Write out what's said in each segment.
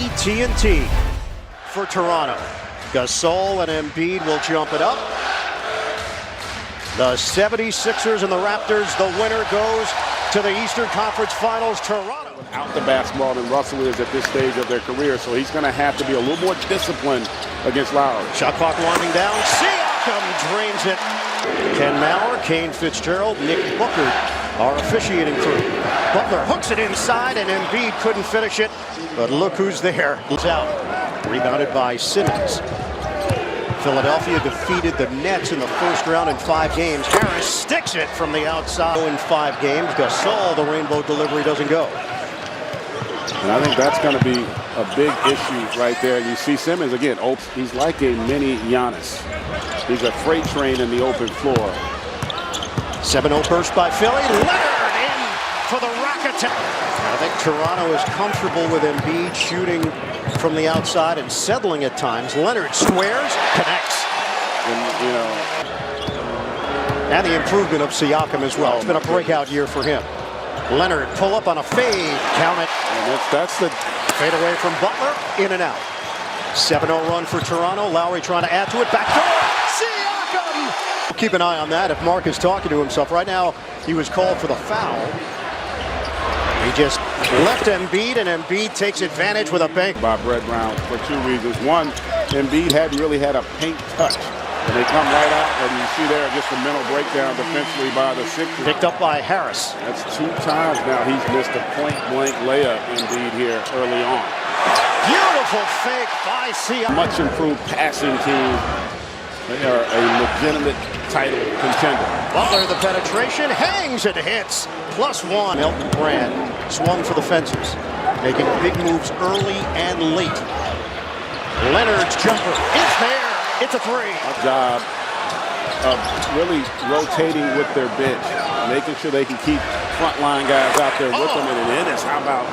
AT&T for Toronto. Gasol and Embiid will jump it up. The 76ers and the Raptors, the winner goes to the Eastern Conference Finals. Toronto. Without the basketball than Russell is at this stage of their career, so he's going to have to be a little more disciplined against Lowry. Shot clock winding down. Siakam drains it. Ken Maurer, Kane Fitzgerald, Nick Booker are officiating through. Butler hooks it inside, and Embiid couldn't finish it. But look who's there. It's out. Rebounded by Simmons. Philadelphia defeated the Nets in the first round in 5 games. Harris sticks it from the outside in 5 games. Gasol, the rainbow delivery doesn't go. And I think that's going to be a big issue right there. You see Simmons again. He's like a mini Giannis. He's a freight train in the open floor. 7-0 burst by Philly. Leonard in for the Rockets. I think Toronto is comfortable with Embiid shooting from the outside and settling at times. Leonard squares, connects. And the improvement of Siakam as well. It's been a breakout year for him. Leonard pull up on a fade. Count it. And that's the fade away from Butler. In and out. 7-0 run for Toronto. Lowry trying to add to it. Back door. Siakam. Keep an eye on that. If Mark is talking to himself right now, he was called for the foul. He just left Embiid, and Embiid takes advantage with a bank. By Brett Brown for 2 reasons. One, Embiid hadn't really had a paint touch. And they come right out, and you see there just a mental breakdown defensively by the Sixers. Picked up by Harris. That's 2 times now he's missed a point-blank layup indeed here early on. Beautiful fake by Siakam. Much improved passing team. They are a legitimate title contender. Butler, the penetration, hangs and hits. +1. Elton Brand swung for the fences, making big moves early and late. Leonard's jumper is there. It's a 3. A job of really rotating with their bench, making sure they can keep frontline guys out there with them. And Ennis, how about?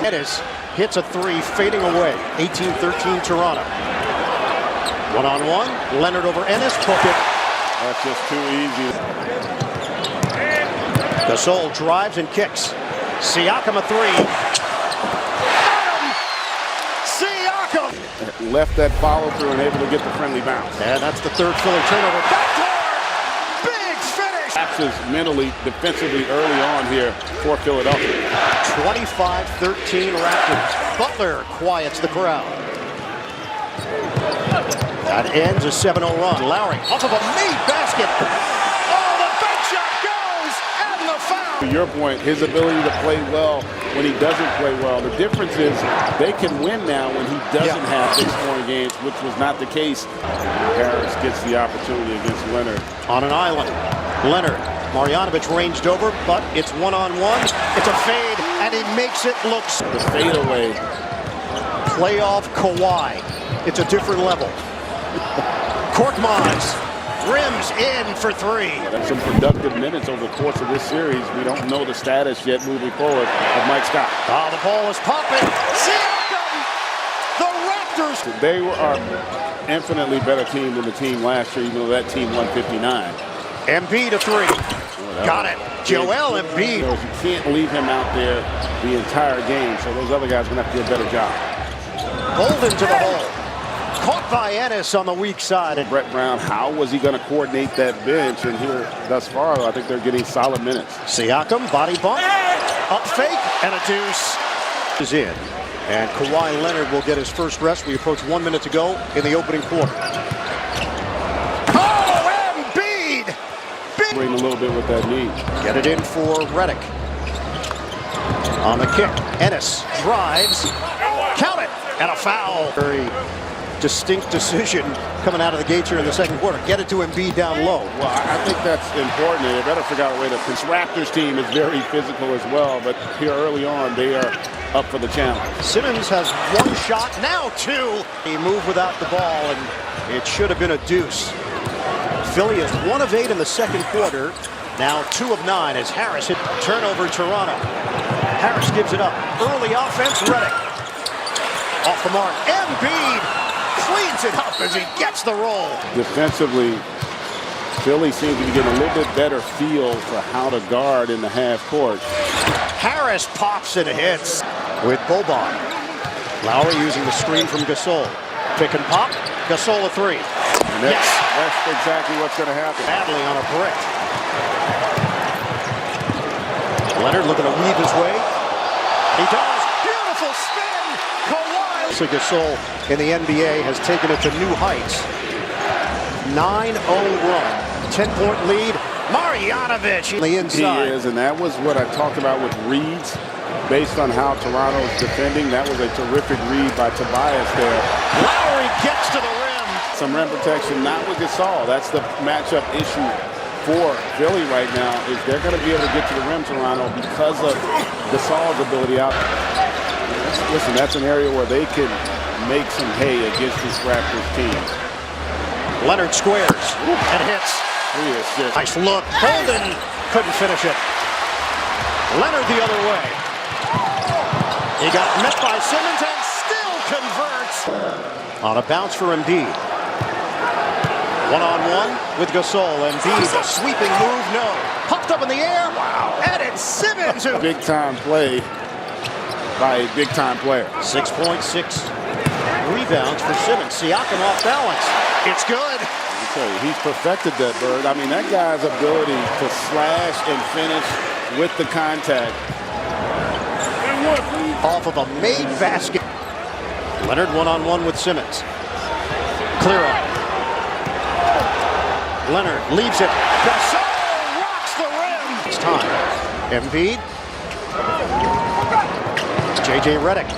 Ennis hits a 3, fading away. 18-13 Toronto. 1-on-1. Leonard over Ennis. Took it. That's just too easy. Gasol drives and kicks. Siakam a 3. Left that follow through and able to get the friendly bounce. And that's the 3rd Philly turnover. Backdoor! Big finish! Lapses mentally, defensively early on here for Philadelphia. 25-13 Raptors. Butler quiets the crowd. That ends a 7-0 run. Lowry off of a made basket. Oh, the bank shot goes! And the foul! To your point, his ability to play well when he doesn't play well. The difference is they can win now when he doesn't have big scoring games, which was not the case. Harris gets the opportunity against Leonard. On an island. Leonard. Marjanovic ranged over, but it's 1-on-1. It's a fade, and he makes it look. The fadeaway. Playoff Kawhi. It's a different level. Korkmaz. Rims in for 3. That's some productive minutes over the course of this series. We don't know the status yet moving forward of Mike Scott. Oh, the ball is popping. Siakam! The Raptors! They were an infinitely better team than the team last year, even though that team won 59. Embiid a 3. Got it. Joel Embiid. You can't leave him out there the entire game, so those other guys are going to have to do a better job. Bolden to the hole. Caught by Ennis on the weak side. And Brett Brown, how was he going to coordinate that bench? And here, thus far, I think they're getting solid minutes. Siakam, body bump, up fake, and a deuce is in. And Kawhi Leonard will get his first rest. We approach 1 minute to go in the opening quarter. Oh, Embiid! Bring a little bit with that knee. Get it in for Redick. On the kick, Ennis drives. Count it! And a foul. Very distinct decision coming out of the gates here in the second quarter. Get it to Embiid down low. Well, I think that's important. They better figure out a way to. This Raptors team is very physical as well, but here early on, they are up for the challenge. Simmons has 1 shot, now 2. He moved without the ball, and it should have been a deuce. Philly is 1 of 8 in the second quarter. Now 2 of 9 as Harris hit turnover Toronto. Harris gives it up. Early offense, Redick. Off the mark. Embiid cleans it up as he gets the roll. Defensively, Philly seems to be getting a little bit better feel for how to guard in the half court. Harris pops and hits with Boban. Lowry using the screen from Gasol. Pick and pop. Gasol a three. And that's exactly what's going to happen. Badly on a brick. Leonard looking to weave his way. He does. Beautiful spin. Kawhi. So Gasol in the NBA has taken it to new heights. 9-0 run. 10-point lead. Marjanovic on the inside. He is, and that was what I talked about with reads. Based on how Toronto's defending, that was a terrific read by Tobias there. Lowry gets to the rim. Some rim protection, not with Gasol. That's the matchup issue for Philly right now, is they're going to be able to get to the rim, Toronto, because of Gasol's ability out. Listen, that's an area where they can make some hay against this Raptors team. Leonard squares and hits. Nice look. Golden couldn't finish it. Leonard the other way. He got met by Simmons and still converts. On a bounce for Embiid. One-on-one with Gasol. Embiid, a sweeping move, no. Popped up in the air. Wow. And it's Simmons who... Big-time play by a big-time player. 6.6 rebounds for Simmons. Siakam off balance. It's good. He's perfected that, Bird. I mean, that guy's ability to slash and finish with the contact. Off of a made basket. Leonard one-on-one with Simmons. Clear up. Leonard leaves it. Gasol rocks the rim. It's time. Embiid. J.J. Redick.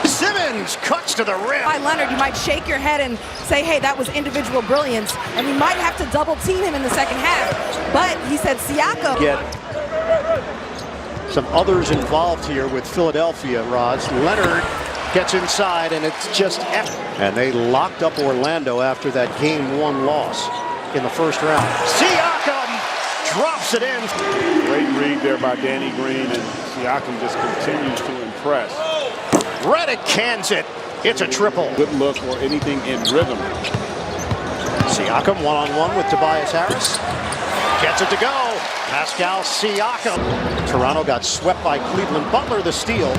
Simmons cuts to the rim. By Leonard, you might shake your head and say, hey, that was individual brilliance, and we might have to double team him in the second half. But he said Siakam. Get some others involved here with Philadelphia, Roz. Leonard gets inside, and it's just epic. And they locked up Orlando after that Game 1 loss in the first round. Siakam drops it in. Great read there by Danny Green, and Siakam just continues to impress. Redick cans it. It's a triple. Good look or anything in rhythm. Siakam one-on-one with Tobias Harris. Gets it to go. Pascal Siakam. Toronto got swept by Cleveland. Butler the steal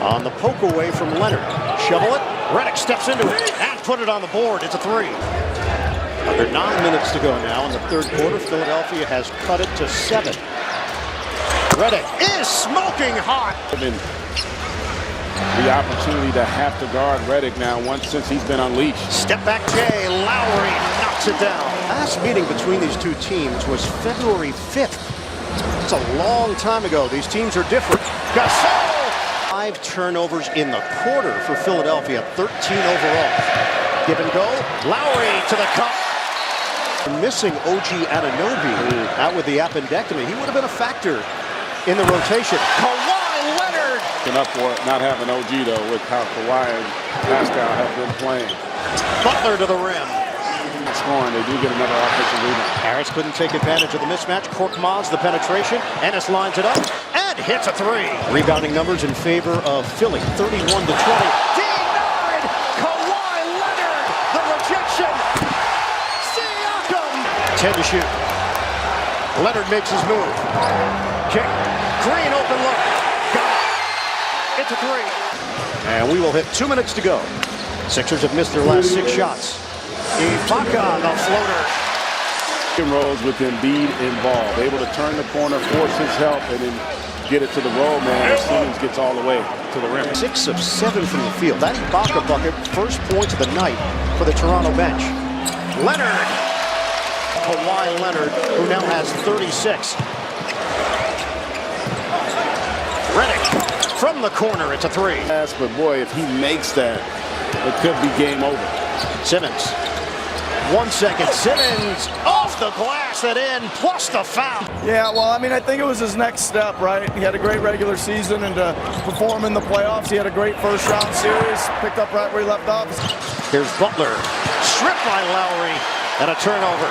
on the poke away from Leonard. Shovel it. Redick steps into it and put it on the board. It's a three. Under 9 minutes to go now in the third quarter. Philadelphia has cut it to 7. Redick is smoking hot. The opportunity to have to guard Redick now since he's been unleashed. Step back Jay. Lowry knocks it down. Last meeting between these two teams was February 5th. It's a long time ago. These teams are different. Gasol! 5 turnovers in the quarter for Philadelphia. 13 overall. Give and go. Lowry to the cup. Missing OG Anunoby out with the appendectomy. He would have been a factor in the rotation. Kawhi Leonard! Up for it, not having OG though, with how Kawhi and Pascal have been playing. Butler to the rim. Scoring, they do get another offensive rebound. Harris couldn't take advantage of the mismatch. Korkmaz the penetration. Ennis lines it up and hits a three. Rebounding numbers in favor of Philly. 31 to 20. Denied! Kawhi Leonard! The rejection! Siakam! 10 to shoot. Leonard makes his move. Kick. Green open look. It's a three. And we will hit 2 minutes to go. Sixers have missed their last 6 shots. Ibaka, the floater. Rolls with Embiid involved. Able to turn the corner, force his help, and then get it to the roll man. Simmons gets all the way to the rim. 6 of 7 from the field. That Ibaka bucket, first point of the night for the Toronto bench. Leonard. Kawhi Leonard, who now has 36. Redick. From the corner, it's a three. Yes, but boy, if he makes that, it could be game over. Simmons. 1 second. Simmons off the glass and in, plus the foul. Yeah, well, I mean, I think it was his next step, right? He had a great regular season, and to perform in the playoffs, he had a great first-round series, picked up right where he left off. Here's Butler. Stripped by Lowry, and a turnover.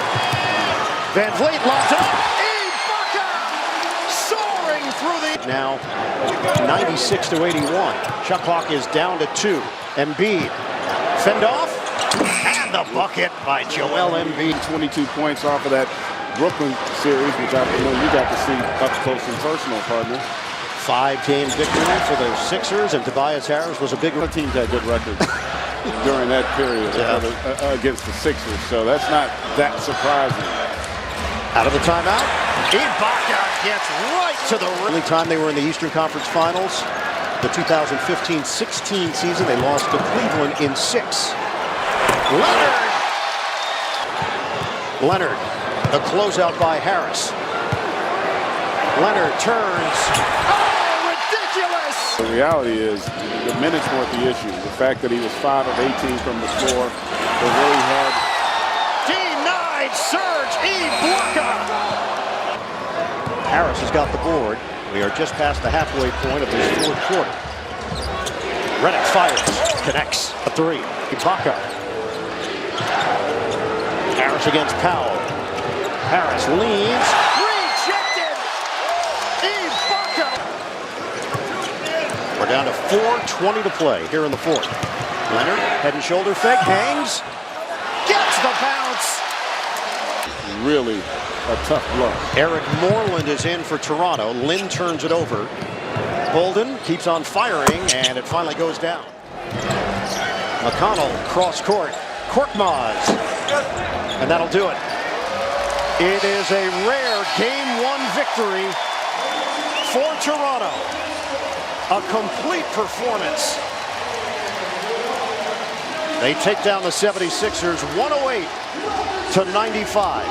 Van Vliet lobs it up. Through the now 96 to 81. Shot clock is down to 2. Embiid fend off and the bucket by Joel Embiid. 22 points off of that Brooklyn series, which I know you got to see up close and personal, partner. 5-game victory for the Sixers, and Tobias Harris was a big The teams had good records during that period against the Sixers, so that's not that surprising. Out of the timeout. Ibaka gets right to the only time they were in the Eastern Conference Finals. The 2015-16 season, they lost to Cleveland in 6. Leonard, a closeout by Harris. Leonard turns. Oh, ridiculous! The reality is the minutes weren't the issue. The fact that he was 5 of 18 from the floor, they really had. Denied Serge Ibaka. Harris has got the board. We are just past the halfway point of this fourth quarter. Redick fires, connects a 3. Ibaka. Harris against Powell. Harris leads. Rejected! Ibaka! We're down to 4:20 to play here in the fourth. Leonard, head and shoulder fake, hangs. Gets the bounce! Really a tough blow. Eric Moreland is in for Toronto. Lynn turns it over. Bolden keeps on firing, and it finally goes down. McConnell, cross court. Korkmaz. And that'll do it. It is a rare Game 1 victory for Toronto. A complete performance. They take down the 76ers 108-95.